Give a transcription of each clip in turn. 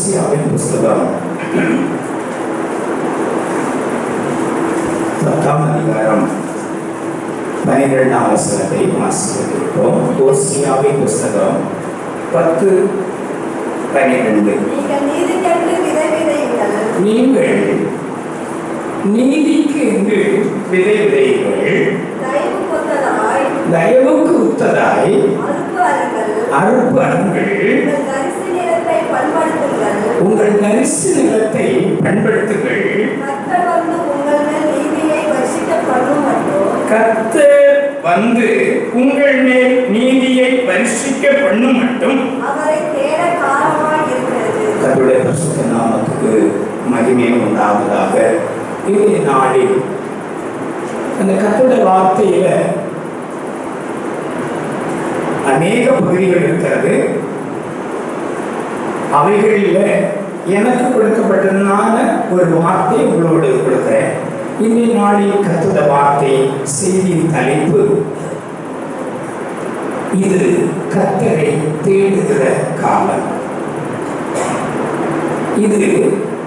ஓசியாவின் புஸ்தகம் 10ஆம் அதிகாரம் 12ஆம் வசனத்தை வாசிக்கிறோம். ஓசியாவின் புஸ்தகம் 10:12. நீங்கள் நீதிக்கு என்று விதை விதையுங்கள், தயவுக்கு உத்ததாய் அறுப்பு அருங்கள், உங்கள் தரிசு நிலத்தை பண்படுத்துங்கள். கர்த்தர் வந்து உங்கள் மேல் நீதியை வருஷிக்க பண்ணும் மட்டும் கர்த்தருடைய பரிசுத்த நாமத்துக்கு மகிமை உண்டாவதாக. இந்த நாளில் அந்த கர்த்தருடைய வார்த்தையில அநேக பகுதிகள் இருக்கிறது. அவைகளில் எனக்கு கொடுக்கப்பட்டதுனால ஒரு வார்த்தை உங்களோடு கொடுக்கிறேன். இந்த நாளில் கர்த்தருடைய வார்த்தை செய்தியின் தலைப்பு, இது கர்த்தரை தேடுகிற காலம். இது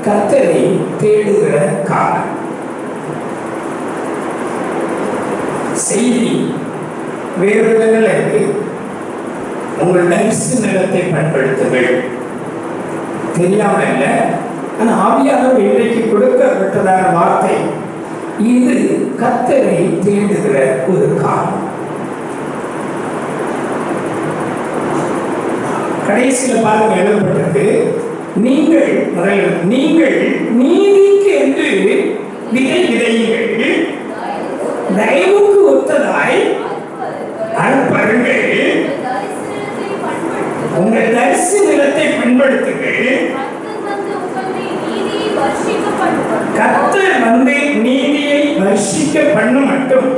கர்த்தரை தேடுகிற காலம். செய்தி வேறு இடங்களில் உங்கள் தரிசு நிலத்தை பயன்படுத்துங்கள். தெரியாமல் இல்லை, ஆனால் ஆவியானவர் இன்றைக்கு கொடுக்கப்பட்டதான வார்த்தை, இது கர்த்தரை தேடுகிற ஒரு காலம். கடைசியில் பாருங்க எழுதப்பட்டது, நீங்கள் நீதிக்கு என்று விதை விதையுங்கள், தயவுக்கு ஒத்ததாய் அறுப்பருங்கள், உங்கள் தரிசு நிலத்தை பண்படுத்துங்கள். கர்த்தர் வந்து நீதியை வர்ஷிக்க பண்ணும் மட்டும்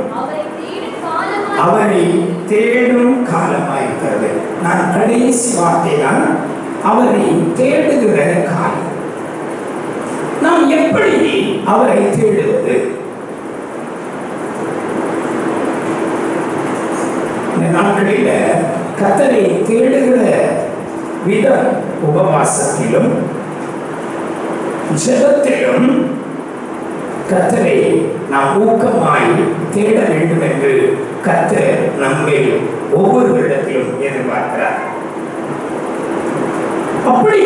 அவரை தேடும் காலமாயிருக்கிறது. நான் கடைசி வார்த்தை தான், அவரை தேடுகிற காலம். நாம் எப்படி அவரை தேடுவது? இந்த நாட்களில் கர்த்தரை தேடுகிற விதம் உபவாசத்திலும் ஜெபத்திலும் கர்த்தரை நாம் ஊக்கமாய் தேட வேண்டும் என்று கர்த்தர் நம்மை ஒவ்வொரு இடத்திலும் எதிர்பார்க்கிறார். அப்படி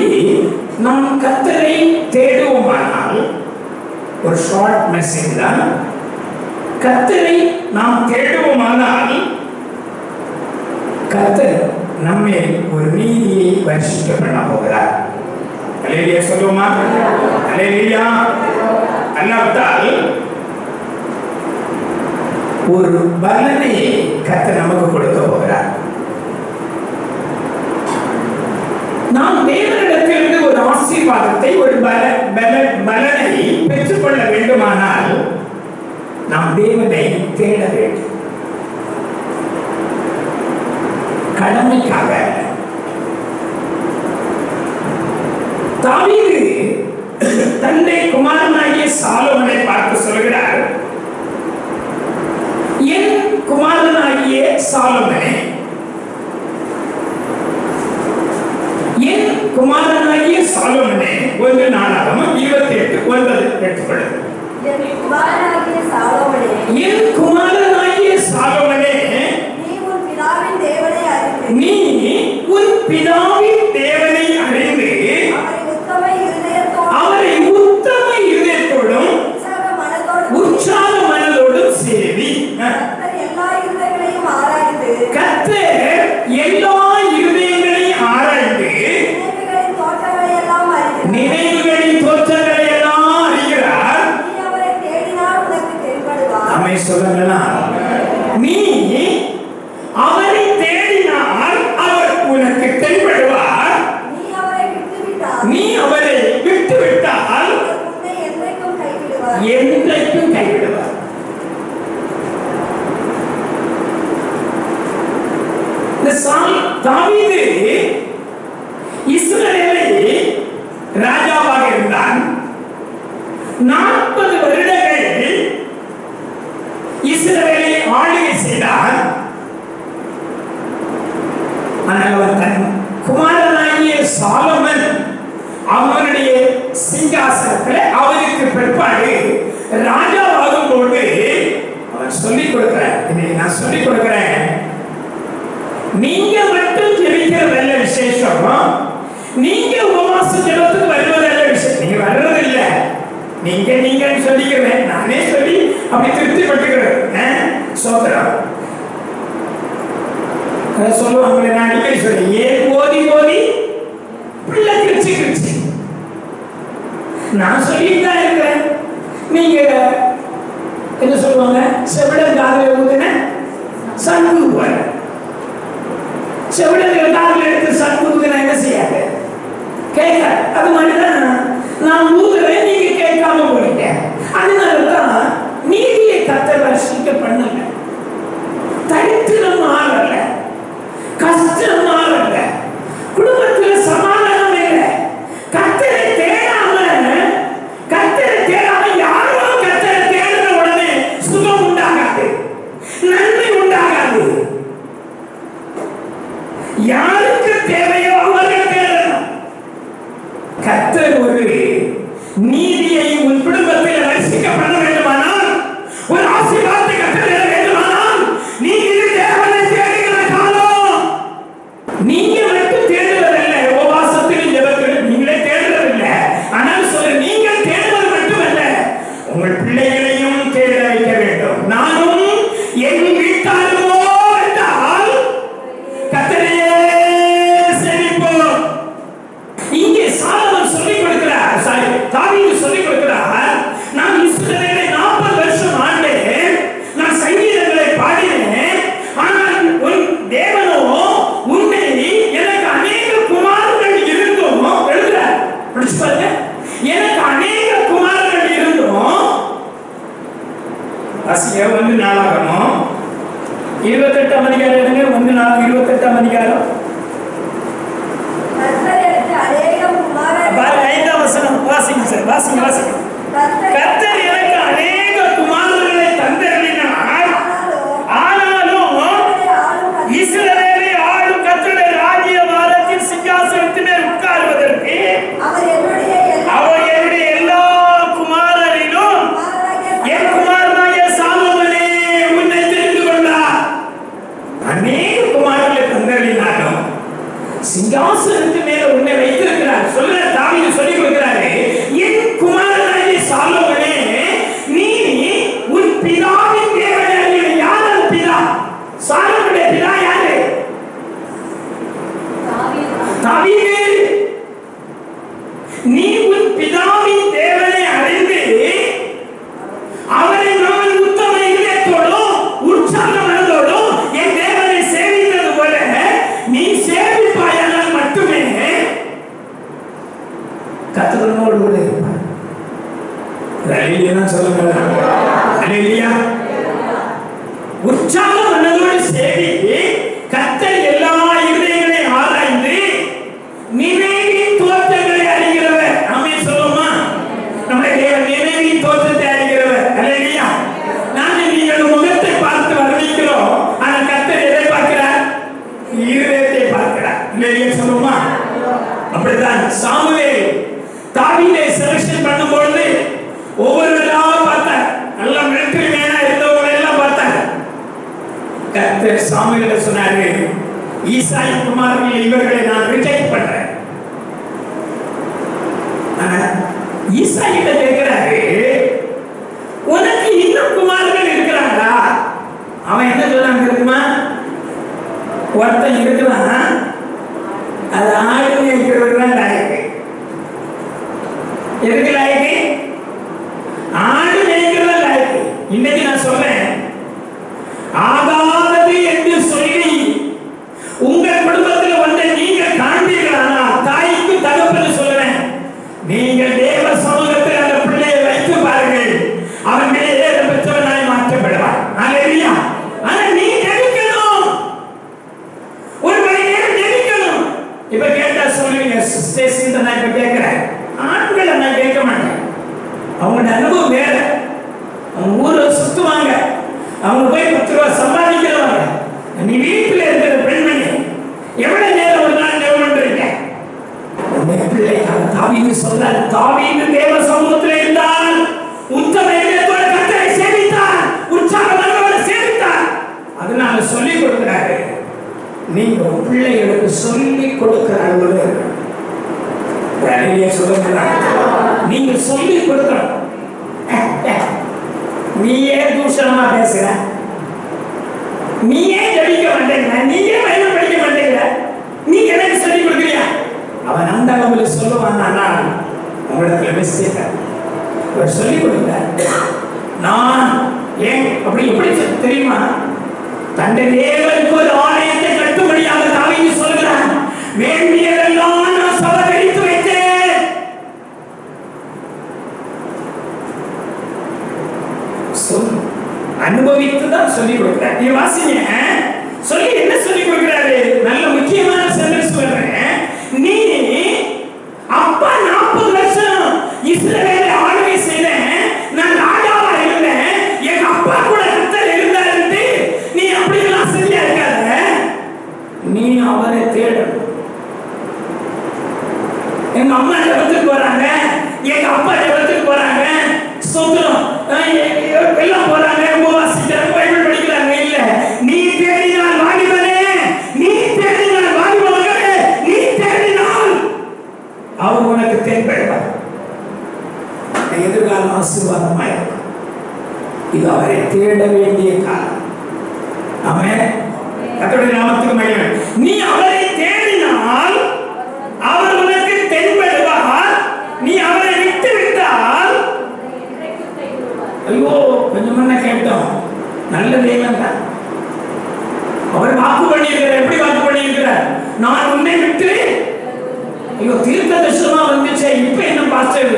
நாம் கர்த்தரை தேடுவோமானால், ஒரு ஷார்ட் மெசேஜ் தான், கர்த்தரை நாம் தேடுவோமானால் கர்த்தர் நம்மை ஒரு நீதியை வருஷிக்க பண்ண போகிறார். அல்லேலூயா சொல்லுமா? அல்லேலூயா. அல்லாவிட்டால் ஒரு பலனை கர்த்தர் நமக்கு கொடுக்க போகிறார். நாம் தேவனிடத்திலிருந்து ஒரு ஆசீர்வாதத்தை, ஒரு பலனை பெற்றுக்கொள்ள வேண்டுமானால் நாம் தேவனை தேட வேண்டும். கடமைக்காக. தாவீது தன்னை குமாரனாகிய சாலோமனை பார்த்து சொல்கிறார், என் குமாரனாகிய சாலோமனே, என் குமாரனாகிய சாலோமனே. 1 நாளாகமம் 28:9 எடுத்துக்கொள்ளுங்கள். என் குமாரனாகிய சாலோமனே, நீ உன் பிதாவின் தேவனை அறிந்து அவரை உத்தம இருதயத்தோடும் உற்சாக மனதோடும் சேவி. கர்த்தர் எல்லா இருதயங்களையும் ஆராய்ந்து நினைவுகளின் தோற்றங்களை எல்லாம் அறிகிறார். அமை சொல்லுங்களா, நீ அவரை தேடினால் அவர் உனக்கு தென்படுவார். நீ அவரை விட்டு விட்டால் என்றைக்கும் கைவிடுவார். தாவீது இஸ்ரவேலை ராஜாவாக இருந்தான். 40 வருடங்கள் இஸ்ரவேலை ஆளுகை செய்தான். ஆனால் அவர் தன் குமாரனாகிய சாலமன் அவனுடைய சிங்காசனத்தில் அவனுக்கு பிற்பாடு ராஜாவாகும் போது அவன் சொல்லிக் கொடுக்கிறான். இன்னைக்கு நான் சொல்லிக் கொடுக்கிறேன், நீங்க மட்டும் ஜெபிக்கிறதல்ல விசேஷம், நீங்க உபவாச ஜெபத்துக்கு வருவதல்ல விசேஷம். நீங்க வர்றது இல்ல, நீங்க சொல்லிக்கிறேன், நானே சொல்லி அப்படி திருப்தி பட்டுக்கிறேன். சோதரம் சொல்லுவாங்க, நான் அடிக்கடி சொல்லி ஏன் போதி போதி பிள்ளை கிழிச்சு கிழிச்சு நான் சொல்லிட்டு தான் இருக்கிறேன். நீங்க என்ன சொல்லுவாங்க, செவிடன் காதல ஊதுன சண்முக செவிடன் காதல எடுத்து சண்முகன என்ன செய்யாது, கேட்க. அது மாதிரிதான் நான் ஊதுறேன், நீங்க கேட்காம போறீங்க. அதனாலதான் நீதியை கர்த்தர் ரசிக்க பண்ணல, தரித்திரம் ஆளல, கஷ்டம் ஆளல, குடும்பத்துல சமாதானம் இல்லை. கர்த்தரை தேடாம யாரோ கர்த்தரை தேடுற உடனே சுகம் உண்டாகாது, நன்மை உண்டாகாது. யாருக்கு தேவையோ அவர்கள் தேடணும். கர்த்தர் ஒரு நீதியை உன் குடும்பத்தில் ரசிக்க பண்ண வேண்டுமானால், ஒரு ஆசீர்வாதத்தை கர்த்தர் தர வேண்டுமானால், நீ இது தேவனை தேடுகிற காலம். நீங்க மட்டும் தேடுவதில்லை, உபவாசத்திலும் ஜெபத்திலும் நீங்களே தேடுவதில்லை. ஆனால் சொல்ல, நீங்கள் தேடுவது மட்டுமல்ல, உங்கள் பிள்ளைகளையும் தேட வைக்க வேண்டும். நானும் என் வீட்டாருமோ என்றால் கர்த்தரையே சேவிப்போம். இங்கே சாலமோன் சொல்லிக் கொடுக்கிறார், தாவீது சொல்லிக் கொடுக்கிறார், நான் இஸ்ரவேலை 40 வருஷம் ஆண்டேன், நான் சங்கீதங்களை பாடினேன். ஆனால் உன் தேவனோ உன்னை எனக்கு அநேக குமாரர்கள் இருந்தும் எழுதுறார், படிச்சு பாருங்க, எனக்கு அநேக குமாரர்கள் இருந்தும். வாசிங்க 1 நாளாகமம் 28ஆம் அதிகாரம் எடுங்க. 1 நாள் 28ஆம் அதிகாரம் பாருங்க, 5ஆம் வசனம் வாசிங்க சார், வாசிங்க. கர்த்தர் எனக்கு அநேக குமாரர்களை தந்தருளினார், ஆனாலும் இஸ்ரவேலை ஆளும் கர்த்தருடைய ராஜ்ய பாரத்தின் சிங்காசனத்தின் மேல் உட்காருவதற்கு அவர் என்னுடைய எல்லா குமாரரிலும் என் குமாரனாகிய சாலோமோனே உன்னை தெரிந்து கொண்டார். அநேக குமாரர்களை தந்தருளினாலும் சிங்காசனத்தின் மேல உன்னை வைத்திருக்கிறார். சொல்ற தாவீது சொல்லிக் கொடுக்கிறாரு, என் குமாரனாகிய சாலோமோனே, நீ உன் பிதாவின் தேவனாகிய. யார் பிதா? சாலோமோனுடைய பிதா யாரு? தாவீது. நீ உன் பிதாவின் தேவனை அறிந்து அவரை நான் உத்தம இதயத்தோடும் உற்சாக மனதோடும் என் தேவனை சேவித்தது போல நீ சேவிப்பாயானால் மட்டுமே கர்த்தரோடு கூட இருப்பார். அல்லேலூயா சொல்லுங்க. அல்லேலூயா. உற்சாக மனதோடு சேவி, கர்த்தர் எல்லா இதயங்களையும் ஆராய்ந்து நினைவின் தோற்றங்களை அறிகிறவர். ஆமென் சொல்லுமா? நம்முடைய தேவன் நினைவின் தோற்றத்தை அறிகிறவர். அல்லேலூயா. நாங்கள் நீங்கள் முகத்தை பார்த்து வர்ணிக்கிறோம், ஆனால் கர்த்தர் எதை பார்க்கிறார்? இருதயத்தை பார்க்கிறார். அல்லேலூயா சொல்லுமா? அப்படித்தான் சாமுவேல் தாவீதை செலக்ஷன் பண்ணும்போது ஒவ்வொருவரா பார்த்தார், நல்ல மிலிட்டரி மேனா இருந்தவங்களை எல்லாம் பார்த்தார். கர்த்தர் சாமுவேலுக்கு சொன்னாரு, ஈசாய் குமாரர்கள் இவர்களை நான் ரிஜெக்ட் பண்றேன். ஆனா ஈசாய் கிட்ட கேட்கிறாரு, உனக்கு இன்னும் குமாரர்கள் இருக்கிறாங்களா? அவன் என்ன சொல்றாங்க இருக்குமா, ஒருத்தன் இருக்கிறான், அது ஆடு மேய்க்கிறவர்கள் லாயக்கு. எதுக்கு லாயக்கு? ஆடு மேய்க்கிறது லாயக்கு. இன்னைக்கு நான் சொல்றேன், ஆகாதது என்று சொல்லி உங்கள் குடும்பத்தில் ஒன்றை நீங்கள் காண்பீர்களானா, தாய்க்கு தகப்பன்னு சொல்றேன், நீங்கள் தேவ சமூகத்தில் அந்த பிள்ளையை வைத்து பாருங்கள், அவன் மேலே பெற்றவனாய் மாற்றப்படுவார். அல்லேலூயா. ஆனா நீ ஜெபிக்கணும், ஒரு மணி நேரம் ஜெபிக்கணும். இப்ப கேட்டா சொல்லுவீங்க, ஸ்டேஷன் நான் இப்ப கேட்கிறேன், ஆண்களை நான் கேட்க மாட்டேன், அவங்களோட அனுபவம் வேற. அவங்க ஊரை சுத்துவாங்க, அவங்க போய் 10 ரூபா சம்பாதிக்கிறவங்க. நீ வீட்டில் இருக்கிற பெண்மணி எவ்வளவு நேரம் ஒரு நாள் ஜெபம் பண்றீங்க? பிள்ளை தாவி தாவீது சொல்றார், தாவீது தேவ சமூகத்தில் இருந்தால் உத்தம இதயத்தோடு கர்த்தரை சேவித்தார், உற்சாகத்தோடு சேவித்தார். அதனால சொல்லி கொடுக்கிறாரு. நீங்க பிள்ளைகளுக்கு சொல்லி கொடுக்கிறாங்க, நீங்க சொல்லி கொடுக்கணும். நீயே தூஷணமா பேசுற, நீயே ஜபிக்க மாட்டேங்கிற, நீயே பைபிள் படிக்க மாட்டேங்கிற, நீ எனக்கு சொல்லி கொடுக்குறியா? அவன் அந்த அளவுல சொல்லுவான், உங்களிடத்துல மிஸ்டேக் அவர் சொல்லி கொடுக்கிறார். நான் ஏன் அப்படி எப்படி தெரியுமா? தன்னுடைய தேவனுக்கு ஒரு ஆலயத்தை கட்டும்படியாக தாவீது சொல்கிறான். வேண்டியதெல்லாம் நான் சவகரித்து வைத்தேன். அனுபவித்துதான் சொல்லி கொடுக்கிறார். நீ வாசிங்க, சொல்லி என்ன சொல்லி கொடுக்கிறாரு? நல்ல முக்கியமான சென்டென்ஸ் சொல்றேன். நீ அப்பா 40 வருஷம் இஸ்ரவேலை ஆளுகை செய்தேன், நான் ராஜாவா இருந்தேன், எங்க அப்பா கூட கர்த்தர் இருந்தாரு. நீ அப்படியெல்லாம் சரியா இருக்காத, நீ அவரை தேடணும். எங்க அம்மா ஜெபத்துக்கு போறாங்க, எங்க அப்பா ஜெபத்துக்கு போறாங்க, சொந்தம் எல்லாம் போறாங்க, உபவாசிக்கிறாங்க, பைபிள் படிக்கிறாங்க. இல்ல, நீ தேடினால் வாலிபனே, நீ தேடினால் வாலிப மகளே, நீ தேடினால் அவர் உனக்கு தென்படுவார். எதிர்காலம் ஆசீர்வாதமாயிருக்கும். இது அவரை தேட வேண்டிய காலம். ஆமென். கர்த்தருடைய நாமத்துக்கு மகிமை. நீ அவரை தேடினால் அவர் உனக்கு தென்படுவார். நீ அவரை விட்டு விட்டால், ஐயோ கொஞ்சம் முன்ன கேட்டோம், நல்ல தெய்வம் தான். அவர் வாக்கு பண்ணியிருக்கிறார். எப்படி வாக்கு பண்ணியிருக்கிறார்? நான் உன்னை விட்டு, ஐயோ தீர்க்க தரிசனமா வந்துச்சு, இப்ப என்ன பாஸ்டர்?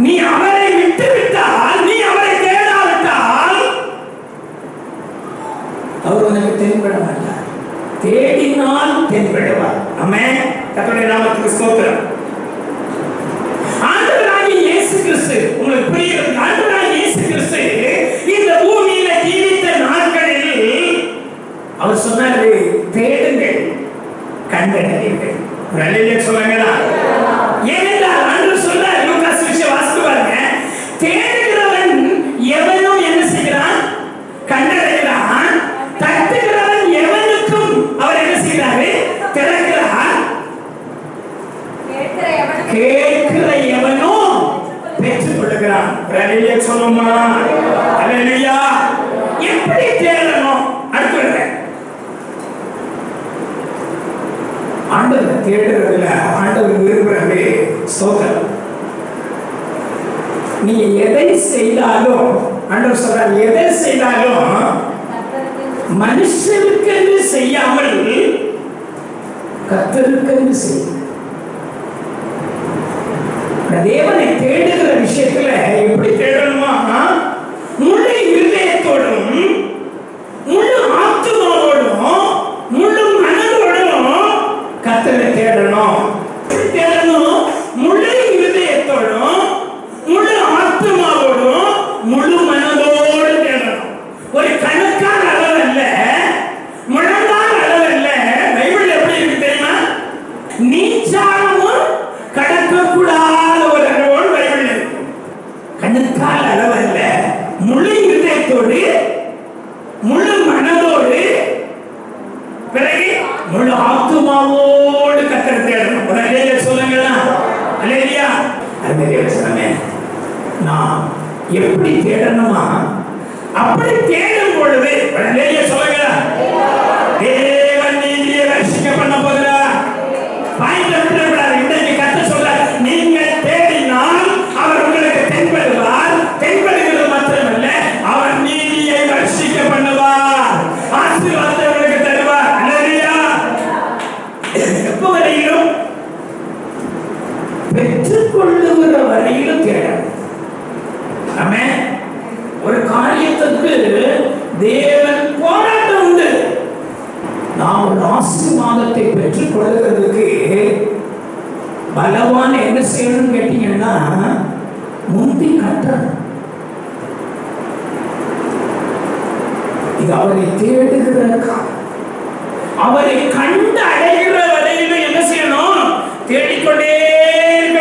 நீ அவரை விட்டு விட்டால், நீ அவரை தேடாவிட்டால் அவர் உனக்கு தென்பட மாட்டார். தேடினால் தென்படுவார். ஆமென். கர்த்தருடைய நாமத்துக்கு ஸ்தோத்திரம். ஆண்டவராகிய இயேசு கிறிஸ்து, உங்களுக்கு புரியுது? ஆண்டவராகிய இயேசு கிறிஸ்து இந்த பூமியில ஜீவித்த நாட்களில் அவர் சொன்னாரு, தேடுங்கள் கண்டடைவீர்கள். அல்லேலூயா சொல்லுங்களா? ஏனென்றால் ஆண்டவர் சொல்றார், லூக்கா சுவிசேஷம் வாசித்து பாருங்க, தேடுகிறவன் எவனும் என்ன செய்கிறான்? கண்டடைகிறான். தட்டுகிறவன் எவனுக்கும் அவர் என்ன செய்கிறாரு? திறக்கிறார். கேட்கிற எவனும் பெற்றுக் கொள்கிறான். அல்லேலூயா சொல்லுமா? அல்லேலூயா. எப்படி தேடணும்? அடுத்து ஆண்டவர் தேடுறதுல ஆண்டவர் விரும்புறது ஸ்தோத்திரம். நீ எதை செய்தாலும், ஆண்டவர் சொல்றார், எதை செய்தாலும் மனுஷனுக்கு செய்யாமல் கர்த்தருக்கு செய். தேவனை தேடுகிற விஷயத்துல எப்படி தேடணுமா? முழு இருதயத்தோடும், முழு ஆத்துமாவோடும், முழு மனதோடும் கர்த்தரை தேடணும். தேடணும் முழு இருதயத்தோடும், முழு ஆத்துமாவோடும், முழு மனதோடு தேடணும். ஒரு கணக்கான அளவு அல்ல, முழங்கால் அளவு அல்ல. பைபிள் எப்படி இருக்கு தெரியுமா? நீச்சாரமும் கடக்கக்கூடாத ஒரு அளவோடு பைபிள் இருக்கு. கணக்கால் அளவு அல்ல, முழு இருதயத்தோடு, முழு மனதோடு, பிறகு முழு ஆத்துமாவோடு கர்த்தரை தேடணும். அல்லேலூயா சொல்லுங்களா? அல்லேலூயா. அல்லேலூயா சொல்லுங்க. நான் எப்படி தேடணுமா? அப்படி தேடும் பொழுது அல்லேலூயா சொல்லுங்களா? தேவன் நீதியை ரட்சிக்க பண்ண போகிறார். பாயிண்ட் விட்டுறக்கூடாது. இன்றைக்கு கர்த்தர் சொல்றார், நீங்கள் தேடினால் அவர் உங்களுக்கு தென்படுவார். தென்படுகிறது மாத்திரமல்ல, அவர் நீதியை ரட்சிக்க பண்ணுவார், ஆசீர்வாதத்தை உங்களுக்கு தருவார். அல்லேலூயா. எப்ப வரையிலும்? பெற்றுக்கொள்ளுகிற வரையிலும் தேடணும். ஆமென். ஒரு காரியத்துக்கு தேவன் போராட்டம் உண்டு. நாம் ஒரு ஆசீர்வாதத்தை பெற்றுக் கொள்கிறதுக்கு பலவான் என்ன செய்யணும்னு கேட்டீங்கன்னா, முந்தி கட்டணும். இது அவரை தேடுகிற காலம். அவரை கண்டு அடைகிற வரையிலும் என்ன செய்யணும்? தேடிக்கொண்டே இருக்க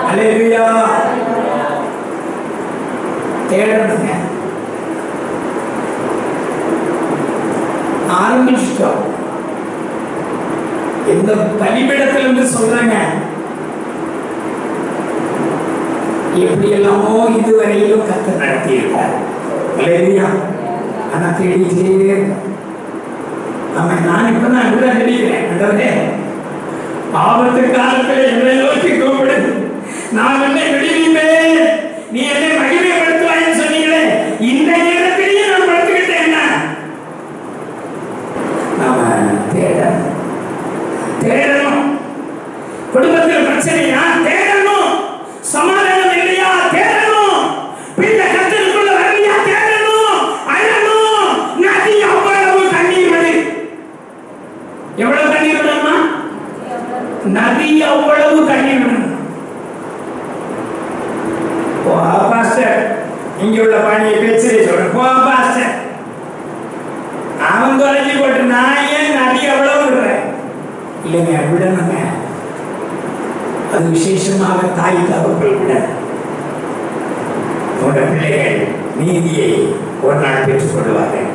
அல்லேலூயா. தேடணுங்க. ஆரம்பிச்சிட்டோம். இந்த பலிபீடத்துல இருந்து சொல்றாங்க, எப்படி எல்லாமோ இதுவரையிலும் கர்த்தர் நடத்தி இருக்கார். அல்லேலூயா. ஆனா தேடிட்டே நான் இப்பதான் கூட நினைக்கிறேன், ஆண்டவரே ஆபத்து காலத்தில் என்னை நோக்கி கூப்பிடு, நான் என்னை விடுவிப்பேன், நீ என்னை மகிமைப்படுத்துவாய் சொன்னீங்களே, இந்த நேரத்திலேயே நான் படுத்துக்கிட்டேன். என்ன நாம தேடணும். குடும்பத்தில் பிரச்சனையா? தேடணும். சமாதானம் இல்லையா? தேடணும். பிள்ளை கத்தலுக்குள்ள வரலையா? தேடணும். அழணும். நதி அவ்வளவு தண்ணீர் விடு. எவ்வளவு தண்ணீர் விடணுமா? நதி அவ்வளவு தண்ணீர் விடணும். பாஸ்டர், இங்க உள்ள பாணியை பேச்சு சொல்றேன். பாஸ்டர், அவன் தொலைஞ்சி போட்டு நான் ஏன் நதி அவ்வளவு விடுறேன்? இல்லைங்க, விடணுங்க. அது விசேஷமாக தாய் தகவல் விட போன்ற பிள்ளைகள் நீதியை ஒரு நாள் பெற்றுக் கொள்வார்கள்,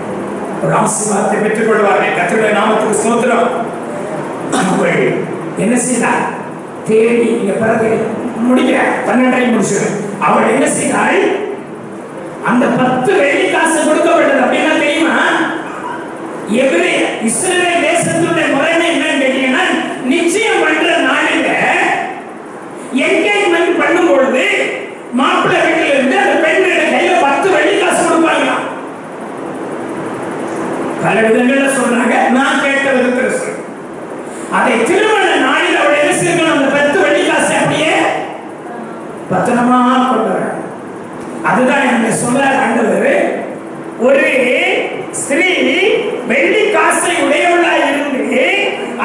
ஒரு ஆசீர்வாதத்தை பெற்றுக் கொள்வார்கள். கர்த்தருடைய நாமத்துக்கு ஸ்தோத்திரம். அவர்கள் என்ன செய்தார்? தேடி இங்க பிறகு முடிக்கிற 12 முடிச்சு அவள் என்ன செய்தாள்? அந்த 10 வெள்ளி காசு கொடுக்கப்பட்டது. அப்படின்னா தெரியுமா? இஸ்ரவேல் தேசத்துடைய முறைமை என்னன்னு கேட்டீங்கன்னா, நிச்சயம் பண்ற நாளில என்கேஜ்மெண்ட் பண்ணும் பொழுது மாப்பிள்ளை வீட்டில இருந்து அந்த பெண்ணுடைய கையில 10 வெள்ளி காசு கொடுப்பாங்களாம். பல விதங்கள்ல சொல்றாங்க, நான் கேட்ட விதத்தில் சொல்றேன். அதை திருமண நாளில் அவள் என்ன செய்யணும்? அந்த 10 வெள்ளி காசு அப்படியே பத்திரமா கொண்டு வர. அதுதான் என்ன சொல்றார் ஆண்டவர். ஒரு ஸ்திரீ வெள்ளி காசை உடையவளாய் இருந்து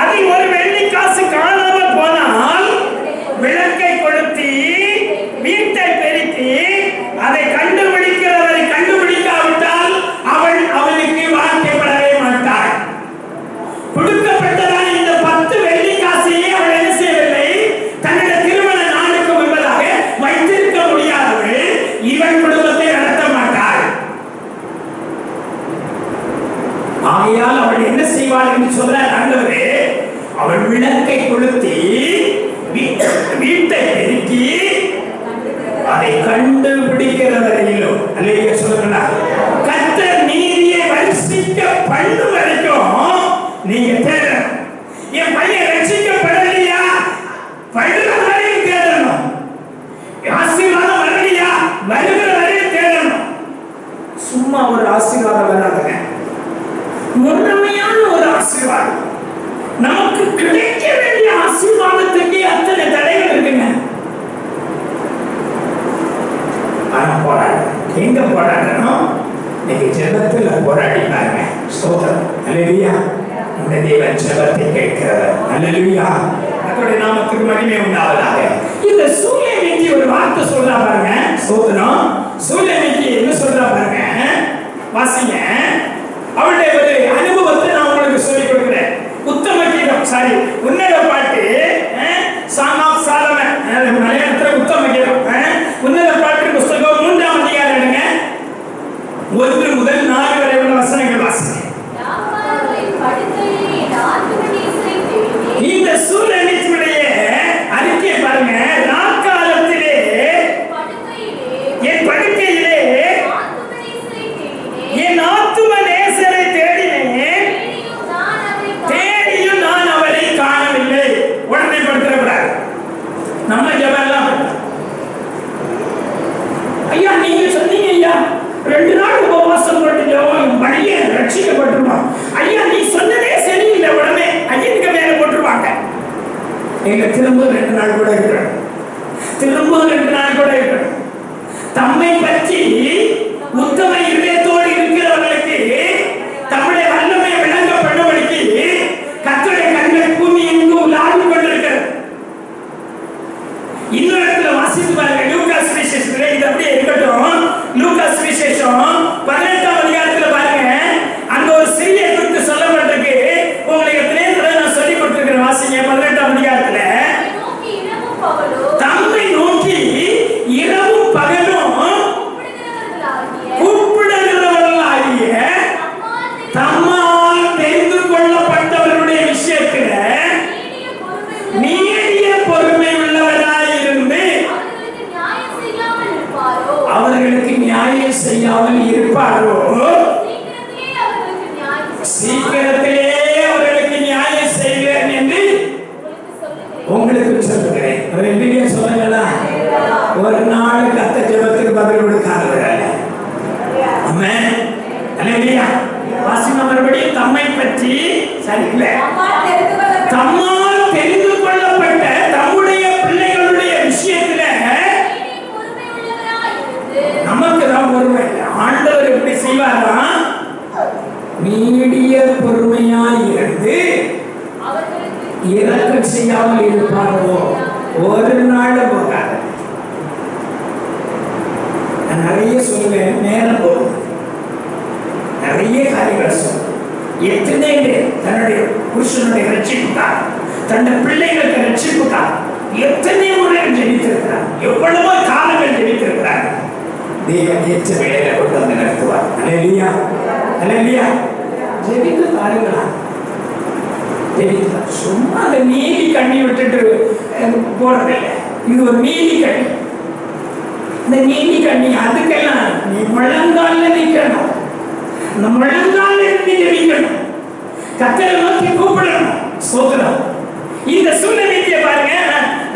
அதில் ஒரு வெள்ளி காசு காணாமல் போனால் விளக்கை கொளுத்தி வீட்டை பெருக்கி அதை கண்டுபிடிக்கிறவரை கண்டுபிடிக்காவிட்டால் அவள் அவனுக்கு வாழ்க்கைப்படவே மாட்டாள். கொடுக்கப்பட்டதான இந்த 10 வெள்ளி காசையே அவள் என்ன செய்யவில்லை? தன்னுடைய திருமண நாளுக்கு முன்பதாக வைத்திருக்க முடியாதவள் இவன் குடும்பத்தை நடத்த மாட்டாள். ஆகையால் அவள் என்ன செய்வாள் என்று சொல்றார் ஆண்டவரே. அவள் விளக்கை கொளுத்தி வீட்டை பெருக்கி அதை கண்டுபிடிக்கிற வரையிலும், அல்லேலூயா சொல்லுங்க, கர்த்தர் நீதியை வரிசிக்க பண்ணும் வரைக்கும் நீங்க தேடணும். என் பையன் ரட்சிக்கப்படலையா? படுகிற வரையும் தேடணும். ஆசீர்வாதம் வரலையா? வருகிற வரையும் தேடணும். சும்மா ஒரு ஆசீர்வாதம் வராதுங்க, முழுமையான ஒரு ஆசீர்வாதம். நமக்கு கிடைக்க வேண்டிய ஆசீர்வாதத்துக்கு அத்தனை தடைகள் இருக்குங்க. ஆனா போராடணும். எங்க போராடணும்? நீங்க ஜெபத்தில் போராடி பாருங்க. ஸ்தோத்திரம். அல்லேலூயா. இந்த தேவன் ஜெபத்தை கேட்கிறவர். அல்லேலூயா. கர்த்தருடைய நாமத்துக்கு மகிமை உண்டாவதாக. இந்த சூலேமிக்கு ஒரு வார்த்தை சொல்றா பாருங்க. ஸ்தோத்திரம். சூலேமிக்கு என்ன சொல்றா பாருங்க, வாசிங்க. அவளுடைய ஒரு அனுபவத்தை நான் உங்களுக்கு சொல்லிக் கொடுக்கிறேன். உத்தம கீதம், சாரி, உன்னத பாட்டு, சாங் ஆஃப் சாலமன், மலையாளத்துல உத்தம கீதம், உன்னத பாட்டு புஸ்தகம் 3ஆம் அதிகாரம் எடுங்க. 1 முதல் 4 வரை உள்ள வசனங்கள் வாசிங்க. இந்த சூழ்நிலையுடைய அறிக்கை பாருங்க. நாற்காலத்திலே என் படுக்கையிலே என் ஆத்தும நேசரை தேடினேன், தேடியும் நான் அவரை காணவில்லை. உடனே படுத்துறக்கூடாது. நம்ம ஜெபம்லாம் ஐயா நீங்க சொன்னீங்க ஐயா 2 நாள் உபவாசம் போட்டு ஜெபம் பையன் ரட்சிக்கப்பட்டுருவான். ஐயா நீ சொன்னதே சரியில்லை, உடனே ஐயனுக்கு மேல போட்டுருவாங்க. எங்க திரும்ப 2 நாள் கூட இருக்கணும், திரும்ப 2 நாள் கூட இருக்கணும். தம்மை பற்றி உத்தம இதயத்தோடு இருக்கிறவர்களுக்கு தம்முடைய வல்லமை விளங்கப்படும்படிக்கு கர்த்தருடைய கண்கள் பூமி எங்கும் உலாவி கொண்டிருக்கிறது. இன்னொரு இடத்துல வாசித்து பாருங்க. லூக்கா சுவிசேஷத்துல இது அப்படியே இருக்கட்டும். லூக்கா சுவிசேஷம் 18ஆம் அதிகாரத்துல பாருங்க. அங்க ஒரு சிறிய குறித்து சொல்லப்பட்டிருக்கு. உங்களுக்கு எத்தனை தடவை நான் சொல்லி கொடுத்திருக்கிறேன். வாசிங்க 18ஆம் அதிகாரத்துல. தம்மை நோக்கி இருப்பாரோ சீக்கிரத்திலே அவர்களுக்கு நியாயம் செய்வேன் என்று உங்களுக்கு சொல்லுகிறேன். சொல்லுங்களா? ஒரு நாள் கத்த ஜெபத்துக்கு பதில் கொடுக்காதவர்கள். ஆமென். அல்லேலூயா. வாசிங்க மறுபடியும். தம்மை பற்றி சரியில்லை, தம்மால் தெரிந்து கொள்ளப்பட்ட தம்முடைய பிள்ளைகளுடைய விஷயத்துல நமக்கு தான் பொறுமை. ஆண்டவர் எப்படி செய்வாரா? நீடிய பொறுமையாய் இருந்து இரக்கம் செய்யாமல் இருப்பாரோ ஒரு நாள் போகாது. நான் நிறைய சொல்லுவேன், நேரம் போகும், நிறைய காரியங்கள் சொல்லுவேன். எத்தனை தன்னுடைய புருஷனுடைய ரட்சிப்புக்காக, தன்னுடைய பிள்ளைகளுக்கு ரட்சிப்புக்காக எத்தனை முறை ஜெபித்திருக்கிறார், எவ்வளவோ காலங்கள் ஜெபித்திருக்கிறார். தேவன் ஏற்ற வேலையில கொண்டு வந்து நடத்துவார். அல்லேலூயா, அல்லேலூயா. ஜெபித்து பாருங்களா? சும்மா அந்த நீதி கண்ணி விட்டுட்டு போறதில்லை. இது ஒரு நீதி கண்ணி. இந்த நீதி கண்ணி அதுக்கெல்லாம் நீ முழங்கால நிற்கணும். இந்த முழங்கால இருந்து ஜெபிக்கணும். கர்த்தரை நோக்கி கூப்பிடணும். ஸ்தோத்திரம். இந்த சூழ்நிலையை பாருங்க.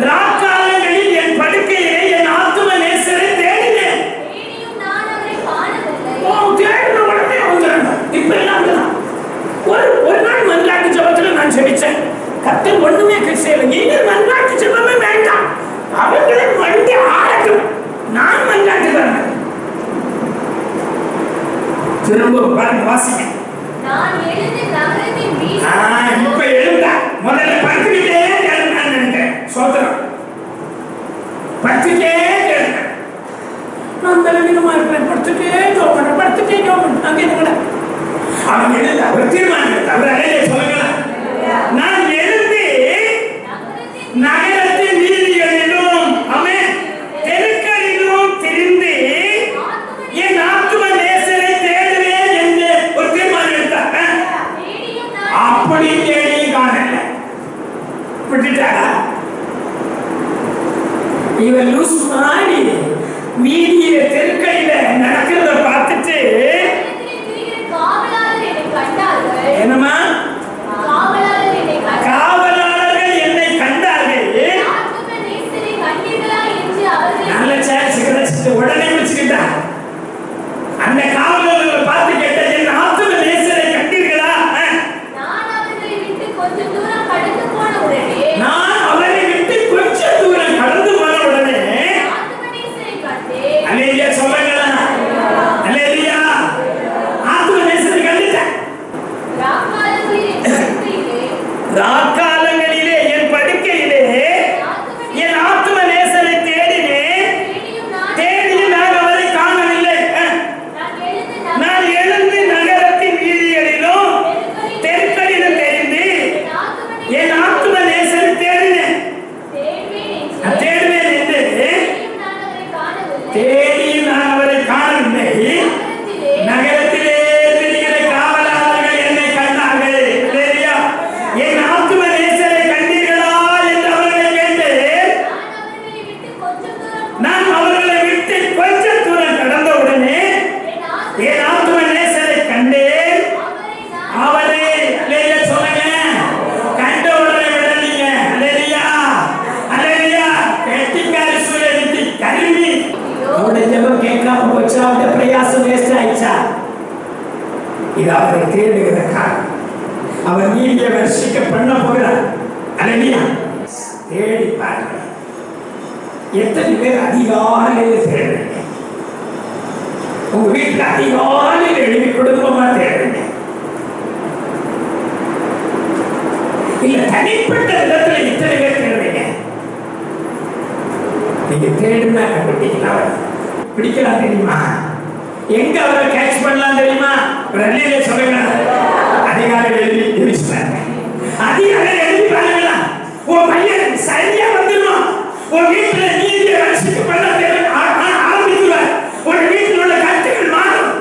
ராக்காலங்களில் என் படுக்கையிலே என் ஆத்தும நேசரை தேடினேன். தேடின உடனே வந்துடணும். இப்ப எல்லாம் ஒரு நாள் மன்றாட்டு ஜெபத்துல நான் ஜெபிச்சேன். கர்த்தர் ஒண்ணுமே செய்யல. நீங்க மன்றாட்டு ஜெபமே வேண்டாம், அவங்களே வண்டி ஆரட்டும், நான் மன்றாட்டு தரேன். திரும்ப பாருங்க, வாசிங்க. இப்ப எழுந்தா முதல்ல படுத்துக்கிட்டே எழுந்தான்னு நினைக்கிறேன். சோதரம் படுத்துட்டே எழுந்தேன். நான் தலைவிதமா இருப்பேன். படுத்துட்டே ஜோபன், படுத்துட்டே ஜோபன். அங்கே கூட அவன் எழுந்து அவர் தீர்மானம் அவர் அறையிலே சொல்லுங்களா? நான் எழுந்து நகரத்தின் வீதிகளிலும் ஆமென் தெருக்களிலும் திரிந்து என் ஆத்தும நேசரை தேடுவேன் என்று ஒரு தீர்மானம் எடுத்தார். அப்படி தேடி காணல, விட்டுட்டாரா? இவன் லூஸ் மாதிரி வீதியில தெருக்களில நடக்கிறத பார்த்துட்டு என்னமா காவலாளர்கள் என்னை கண்டார்கள். நல்ல சான்ஸ் கிடைச்சிட்டு உடனே வச்சுக்கிட்டா. அந்த காவலாளர்களை பார்த்து கேட்ட, என் ஆத்தும நேசரை கண்டீர்களா? நான் அவரை விட்டு கொஞ்சம் தூரம் கடந்து போன உடனே அல்லேலூயா சொல்லுங்களா? அல்லேலூயா. ஆத்தும நேசரை கண்டுட்டேன். ராக்காலங்களிலே என் படுக்கையிலே என் ஆத்தும நேசரை தேடினேன். தேடியும் நான் அவரை காணவில்லை. நான் எழுந்து நகரத்தின் வீதிகளிலும் தெருக்களிலும் தெரிந்து என் ஆத்தும நேசரை தேடினேன். தேடுவேன் என்று தேடியும் நான் அவரை காணவில்லை. நகரத்திலே திரிகிற காவலாளர்கள் என்னை கண்டார்கள். என் ஆத்தும நேசரை கண்டீர்களா என்று அவர்களை கேட்டேன். நான் அவர்களை விட்டு கொஞ்சம் தூரம் கடந்த உடனே என் ஆத்தும நேசரை கண்டேன். அவரை அல்லேலூயா சொல்லுங்க. கண்ட உடனே விடலீங்க. அல்லேலூயா, அல்லேலூயா. கெட்டிக்காரி சூழலிட்டு கருவி அவருடைய ஜெபம் கேட்காம போச்சா? அவருடைய பிரயாசம் வேஸ்ட் ஆயிடுச்சா? இது அவரை தேடுகிற காரணம். அவர் நீதியை வர்ஷிக்க பண்ண போகிறார். அல்லேலூயா. தேடி பாருங்க. எத்தனை பேர் அதிகாலையில் தேடுறீங்க? உங்க வீட்டுல அதிகாலையில் எழுதி குடும்பமா தேடுறீங்க? இல்ல தனிப்பட்ட விதத்துல இத்தனை பேர் தேடுறீங்க? நீங்க தேடுனா கண்டுபிடிக்கலாம். பிடிக்கலாம் தெரியுமா? எங்க அவரை கேட்ச் பண்ணலாம் தெரியுமா? ரல்லியிலே சொல்லுங்க. அதிகாலை எழுதி தெரிவிச்சுட்டாங்க. அதிகாலை எழுதி பாருங்களா? உன் பையன் சரியா வந்துடும். உன் வீட்டுல நீதியை வர்ஷிக்க பண்ண ஆரம்பிக்குவார். உன் வீட்டில் உள்ள கருத்துக்கள் மாறும்.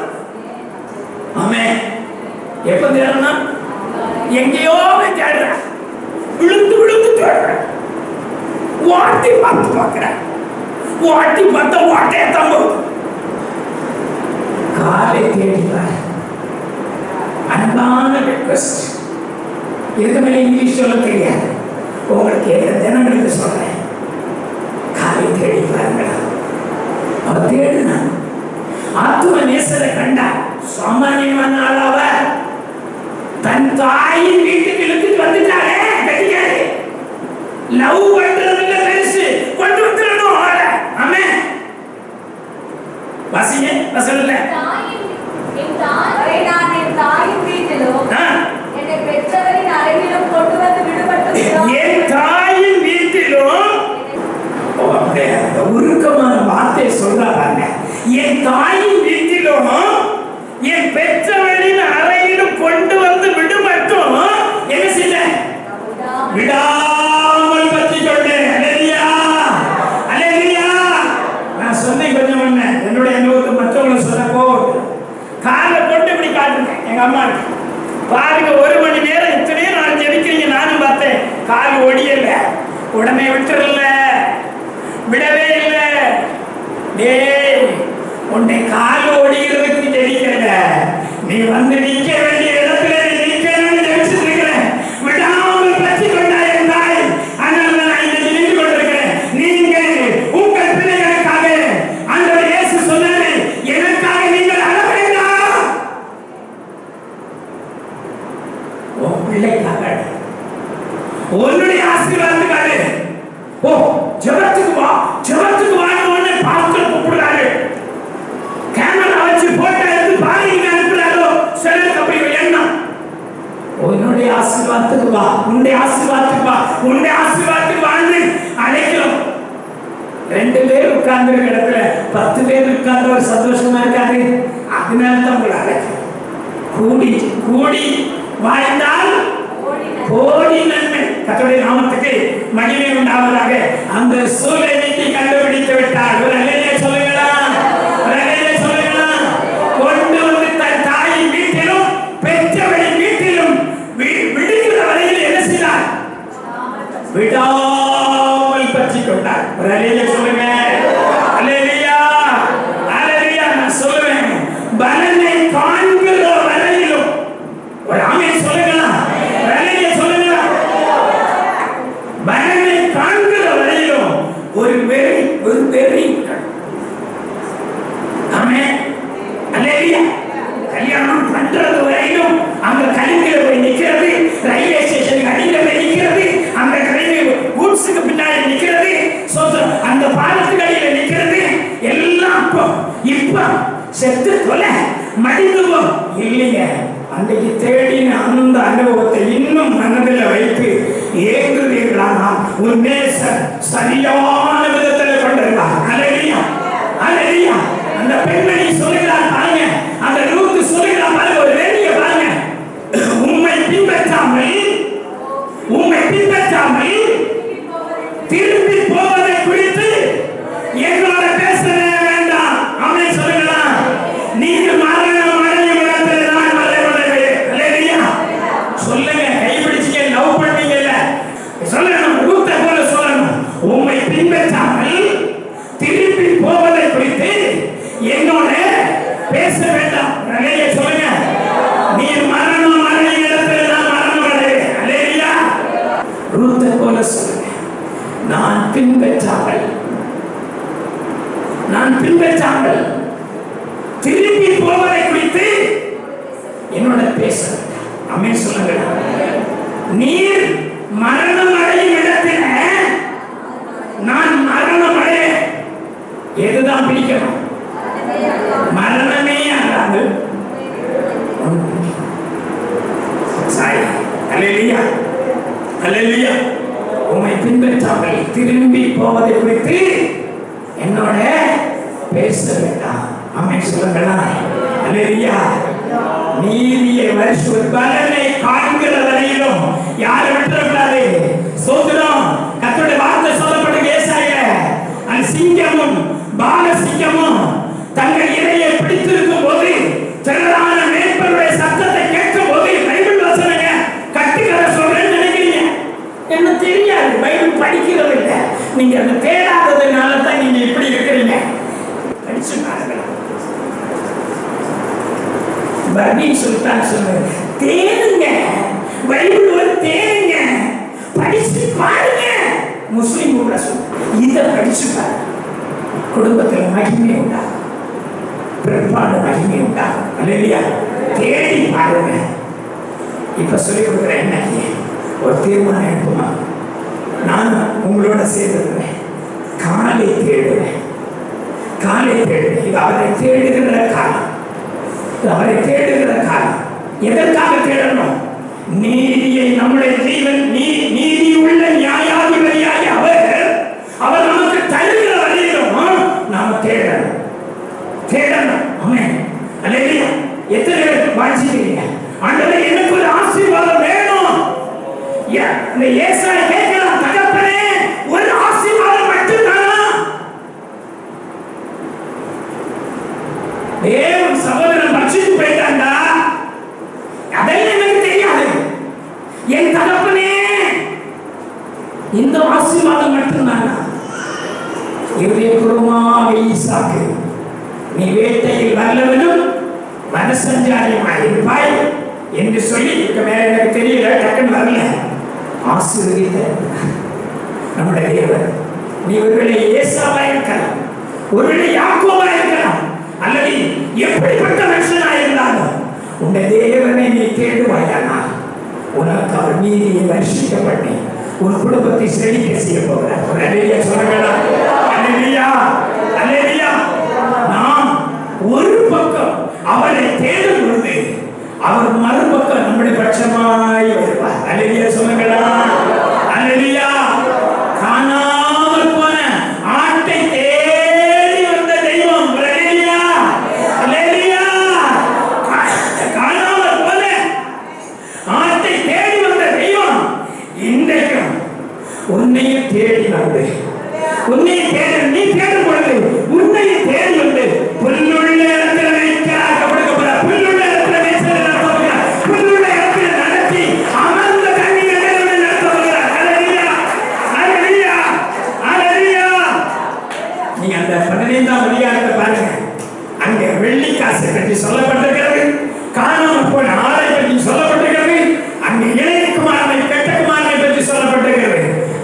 ஆமென். எப்ப தேடணும்? எங்கேயோ தேடுற, விழுந்து விழுந்து தேடுற, வாட்டி பார்த்து பார்க்கிற, வாட்டி பார்த்த வாட்டையை தம்பு. காலை தேடிவார். அன்பான ரெக்வெஸ்ட். இதுக்கு மேலே இங்கிலீஷ் சொல்ல தெரியாது, உங்களுக்கு ஜனங்களுக்கு சொல்றேன். காலை தேடி பாருங்களா. அவர் தேடினார், ஆத்தும நேசரை கண்டார். சாமானியமான ஆளாவ தன் தாயின் வீட்டுக்கு இழுத்துட்டு வந்துட்டாரே. கட்டிக்காரு லவ் பண்றது இல்ல, பெருசு கொண்டு வந்துடணும். ஆமென். வாசிங்க வசனத்துல என் தாயின் வீட்டிலும் என்னை பெற்றவரின் அறையிலும் கொண்டு வந்து விடுபட்டு என் தாயின் வீட்டிலும் உருக்கமான வார்த்தையை சொல்றாங்க. என் தாயின் வீட்டிலும் என் பெற்றவரின் அறையிலும் கொண்டு வந்து விடுபட்டும் என்ன செய்ய விடாமல் பற்றி கொண்டேன். அல்லேலூயா, அல்லேலூயா. நான் சொன்னேன் கொஞ்சம் முன்ன, என்னுடைய அனுபவத்தை மற்றவங்களை சொன்னப்போ காலை போட்டு இப்படி காட்டுங்க. எங்க அம்மா பாருங்க, 1 மணி நேரம் இத்தனையும் நான் ஜெபிக்கிறீங்க. நானும் பார்த்தேன், கால் ஒடியல, உடனே விட்டுறல, விடவே இல்லை. டேய், உன்னை கால் ஒடிகிறதுக்கு ஜெபிக்கல, நீ வந்து நிக்க வேண்டிய இடத்துல நிக்கணும்னு ஜெபிச்சுட்டு இருக்கிறேன். விடாமல் பற்றி கொண்டாய் என் தாய். அதனால நான் இன்னைக்கு நின்று கொண்டிருக்கிறேன். நீங்கள் உங்கள் பிள்ளைகளுக்காக ஆண்டவர் இயேசு சொன்னாரு, எனக்காக நீங்கள் அழ வேண்டாம். உன் பிள்ளைக்காக, உன்னுடைய ஆசீர்வாதத்துக்காக. ஓ, ஜெபத்துக்கு வா, ஜெபத்துக்கு வான்னு பாஸ்டர் கூப்பிடுறாரு. கேமரா வச்சு போட்டோ எடுத்து பாருங்க அனுப்புறாரோ சிலருக்கு அப்படி எண்ணம். உன்னுடைய ஆசீர்வாதத்துக்கு வா, உன்னுடைய ஆசீர்வாதத்துக்கு வா, உன்னுடைய ஆசீர்வாதத்துக்கு வான்னு அழைக்கிறோம். 2 பேர் உட்கார்ந்து இடத்துல 10 பேர் உட்கார்ந்து ஒரு சந்தோஷமா இருக்காது. அதனால தான் உங்களை அழைக்கிறோம். கூடி கூடி வாழ்ந்தால் கோடி நன்மை. கர்த்தருடைய நாமத்துக்கு மகிமை உண்டாவதாக. அந்த சூழ்நிலையை கண்டுபிடித்து விட்டார். ஒரு அல்லேலூயா சொல்லுங்களா, ஒரு அல்லேலூயா சொல்லுங்களா. கொண்டு வந்து தன் தாயின் வீட்டிலும் பெற்றவரின் வீட்டிலும் விடுகிற வரையில் என்ன செய்தார்? விடாமல் பற்றி கொண்டார். ஒரு அல்லேலூயா சொல்லுங்க, அல்லேலூயா, அல்லேலூயா. நான் சொல்லுவேன், பலனை காண்கிற வரையிலும். ஒரு ஆமென் சொல்லுங்களா, பலனை காண்கிற வரையிலும் ஒரு வெறி. ஆமென், அல்லேலூயா. கல்யாணம் பண்றது வரையிலும் அங்க கலிங்கில போய் நிக்கிறது, ரயில்வே ஸ்டேஷனுக்கு அடியில போய் நிக்கிறது, அந்த ரயில்வே கூட்ஸுக்கு பின்னாடி நிக்கிறது, அந்த பாலத்துக்கு அடியில நிக்கிறது, எல்லாம் இப்ப செத்து தொலை மடிந்துவோம் இல்லைங்க. அன்றைக்கு தேடின அந்த அனுபவத்தை இன்னும் மனதில் வைத்து ஏங்குவீர்களானால் உன் நேசர் சரியான விதத்தில் கொண்டிருந்தார். அல்லேலூயா, அல்லேலூயா. அந்த பெண்மணி சொல்லுகிறார் பாருங்க, அந்த ரூத் சொல்லுகிறார் பாருங்க, ஒரு வேடிக்கை பாருங்க. உம்மை பின்பற்றாமல் திரும்பி போவதை குறித்து என்னோட பேசவே வேண்டாம். ஆமென் சொல்லுங்களா. நீங்கள் மரணம் அடையும் இடத்தில் நான் மறைவடைவே. அல்லேலூயா சொல்லுங்க. கைப்பிடிச்சிங்க, லவ் பண்ணீங்கல்ல, சொல்லணும். ரூத்தை போல சொல்லணும். உம்மை பின்பற்றாமல் திரும்பி போவதை குறித்து என்னோட பேச வேண்டாம். அல்லேலூயா சொல்லுங்க. நீர் மரணம் அடையும் இடத்தில் நான் மரணம் அடைவேன். அல்லேலூயா. ரூத்தை போல சொல்லுங்க. நான் பின்பற்றாமல் திரும்பி போவதை குறித்து என்னோட பேச. ஆமென் சொல்லுங்க. நீர் மரணம் அடையும் இடத்தில் நான் மரணம் அடைவேன். எதுதான் பிடிக்கணும்? மரணமே ஆகாது. சாய், அல்லேலூயா, அல்லேலூயா. உம்மை பின்பற்றாமல் திரும்பி போவதை குறித்து என்னோட பேச வேண்டாம். ஆமென் சொல்லுங்களா, அல்லேலூயா. நீதியை வருஷம் பலனை காண்கிற வரையிலும் யாரும் விட்டுறக்கூடாது. சோதரம் கர்த்தருடைய வார்த்தை சொல்லப்படுது. ஏசாயா, அந்த சிங்கமும் பால சிங்கமும் தங்கள் இரையை பிடித்திருக்கும் போது திரளான மேய்ப்பருடைய சத்தத்தை கேட்கும் போது பைபிள் வசனங்க கட்டுக்கதை சொல்றேன்னு நினைக்கிறீங்க. என்ன தெரியாது, பைபிள் படிக்கிறது இல்லை. நீங்க அதை தேடாததுனால தான் நீங்க இப்படி இருக்கிறீங்க. படிச்சு பாருங்க. குடும்பத்தில் மகிமை உண்டாகும், பிற்பாடு மகிமை உண்டாகும். அல்லையா? தேடி பாருங்க. இப்ப சொல்லிக் கொடுக்குறேன். என்ன ஒரு தீர்மானம் எடுப்புமா? நான் உங்களோட சேர்ந்துருவேன். காலை தேடுவேன், காலை தேடுவேன். இது அவரை தேடுகிற காலம், அவரை தேடுகிற காலம். எதற்காக தேடணும்? நீதியை, நம்முடைய ஜீவன் நீதி உள்ள நியாயாதிபதியாகி அவர் நமக்கு தருகிற வழியிலும் நாம தேடணும், தேடணும். ஆமென். அல்லேலூயா. எத்தனை பேர் வாசிக்கிறீங்க? ஆண்டவரே, எனக்கு ஒரு ஆசீர்வாதம் வேணும். இந்த ஏசாயா கேட்கிறான், தகப்பனே ஒரு ஆசீர்வாதம் மட்டும்தானா? தேவன் சகோதரன் பட்சித்து போயிட்டாண்டா, அதெல்லாம் எனக்கு தெரியாது. என் தகப்பனே இந்த ஆசீர்வாதம் மட்டும்தானா? இருதயபூர்வமாக ஈசாக்கு, நீ வேட்டையில் வல்லவனும் மனசஞ்சாரியுமாயிருப்பாய் என்று சொல்லி, இதுக்கு மேல எனக்கு தெரியல, டக்குன்னு வரல. ஆசீர்வதித்த நம்முடைய தேவன். நீ ஒருவேளை ஏசாவா இருக்கலாம், ஒருவேளை யாக்கோபா இருக்கலாம், அல்லது எப்படிப்பட்ட மனுஷனா இருந்தாலும் உன்னுடைய தேவனை நீ தேடுவாயானால் உனக்கு அவர் நீதியை வருஷிக்க பண்ணி உன் குடும்பத்தை செழிக்க செய்ய போகிறார். அல்லேலூயா சொல்லுங்களா? அல்லேலூயா, அல்லேலூயா. நாம் ஒரு பக்கம் அவரை தேடும் பொழுது அவர் மறுபக்கம் நம்முடைய பட்சமாய் வருவார். அல்லேலூயா சொல்லுங்களா? அல்லேலூயா. காணாமல் போன ஆட்டை தேடி வந்த தெய்வம். அல்லேலூயா, அல்லேலூயா. காணாமல் போன ஆட்டை தேடி வந்த தெய்வம் இன்றைக்கும் உன்னையும் தேடி வந்து, உன்னையும் தேடி, நீ தேடும் பொழுது உன்னையும் தேடி வந்து புல்லுள்ள இடத்துல வைக்கிறார். புல்லுள்ள இடத்துல வைக்கிறார், புல்லுள்ள இடத்துல நடத்தி அமர்ந்த தண்ணீர் நடத்துகிறார். அல்லேலூயா, அல்லேலூயா, அல்லேலூயா. நீங்க அந்த 15ஆம் அதிகாரத்தை பாருங்க. அங்கே வெள்ளி காசை பற்றி சொல்லப்பட்டிருக்கிறது, காணாமல் போன ஆளை பற்றி சொல்லப்பட்டிருக்கிறது, அங்கே இளைய குமாரனை கெட்ட குமாரனை பற்றி சொல்லப்பட்டிருக்கிறது.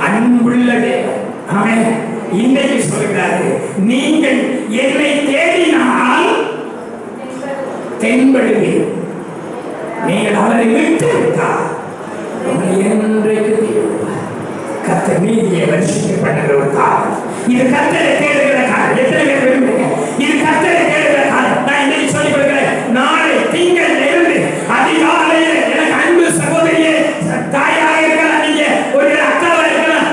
அன்புள்ள தேவன் ஆமென் இன்றைக்கு சொல்கிறாரு, நீங்கள் என்னை தேடினால் தென்படுவீர்கள். நீங்கள் அவரை விட்டு விட்டால் என்றைக்கு தேடுவார். கர்த்தர் நீதியை வருஷிக்கப்படுகிற ஒரு காலம் இது. கர்த்தரை தேடுகிற காலம். எத்தனை பேர் விரும்புகிறீங்க? இது கர்த்தரை தேடுகிற காலம். நான் இன்னைக்கு சொல்லிக் கொடுக்கிறேன். நாளை திங்கள் இருந்து அதிகாலையில் எனக்கு அன்பு சகோதரியே, தாயாக இருக்கலாம், நீங்க ஒரு அக்காவா இருக்கலாம்,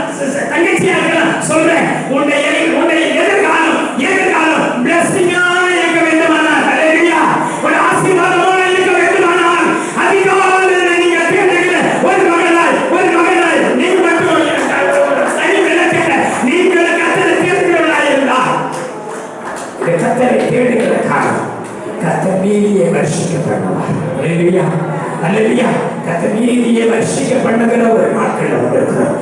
தங்கச்சியா இருக்கலாம், சொல்றேன், உன்னுடைய எதிர்காலம் பிளஸிங்கா இருக்க வேண்டுமானால், அல்லேலூயா, ஒரு ஆசீர்வாதமாக இருக்க வேண்டுமானால் அதிகாலையில் நீங்க தேடுகிற ஒரு மகனாய் நீங்க மட்டும் சரி விளக்கல, நீங்கள் கர்த்தரை தேடுகிறவர்களாய் இருந்தால் இந்த கர்த்தரை தேடுகிற காலம். கர்த்தர் நீதியை வருஷிக்க பண்ணுவார். அல்லேலூயா, அல்லேலூயா. கர்த்தர் நீதியை வருஷிக்க பண்ணுகிற ஒரு நாட்கள் இருக்கிறோம்.